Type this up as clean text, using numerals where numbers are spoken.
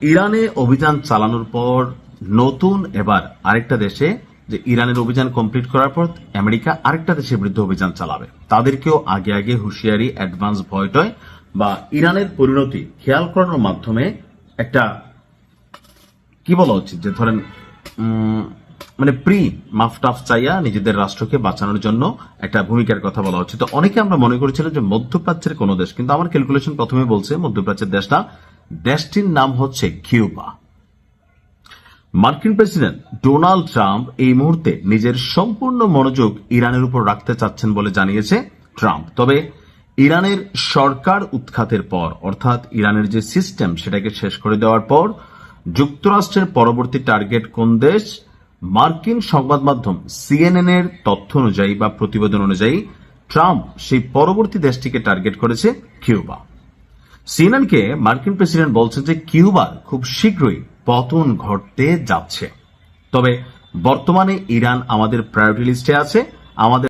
ইরানে অভিযান চালানোর পর নতুন এবার আরেকটা দেশে যে ইরানের অভিযান কমপ্লিট করার পর আমেরিকা আরেকটা দেশের বিরুদ্ধে অভিযান চালাবে, তাদেরকেও আগে আগে হুঁশিয়ারি, অ্যাডভান্স ভয়টয় বা ইরানের পরিণতি খেয়াল করানোর মাধ্যমে একটা কি বলা উচিত যে ধরেন মানে মাফটাফ চাইয়া নিজেদের রাষ্ট্রকে বাঁচানোর জন্য একটা ভূমিকার কথা বলা হচ্ছে। তো অনেকে আমরা মনে করেছিলাম যে মধ্যপ্রাচ্যের কোন দেশ, কিন্তু আমার ক্যালকুলেশন প্রথমে বলছে মধ্যপ্রাচ্যের দেশটা, দেশটির নাম হচ্ছে কিউবা। মার্কিন প্রেসিডেন্ট ডোনাল্ড ট্রাম্প এই মুহূর্তে নিজের সম্পূর্ণ মনোযোগ ইরানের উপর রাখতে চাচ্ছেন বলে জানিয়েছে ট্রাম্প। তবে ইরানের সরকার উৎখাতের পর, অর্থাৎ ইরানের যে সিস্টেম সেটাকে শেষ করে দেওয়ার পর যুক্তরাষ্ট্রের পরবর্তী টার্গেট কোন দেশ? মার্কিন সংবাদ মাধ্যম সিএনএন এর তথ্য অনুযায়ী বা প্রতিবেদন অনুযায়ী ট্রাম্প সেই পরবর্তী দেশটিকে টার্গেট করেছে কিউবা। সিএনএনকে মার্কিন প্রেসিডেন্ট বলছেন যে কিউবার খুব শীঘ্রই পতন ঘটতে যাচ্ছে। তবে বর্তমানে ইরান আমাদের প্রায়োরিটি লিস্টে আছে। আমাদের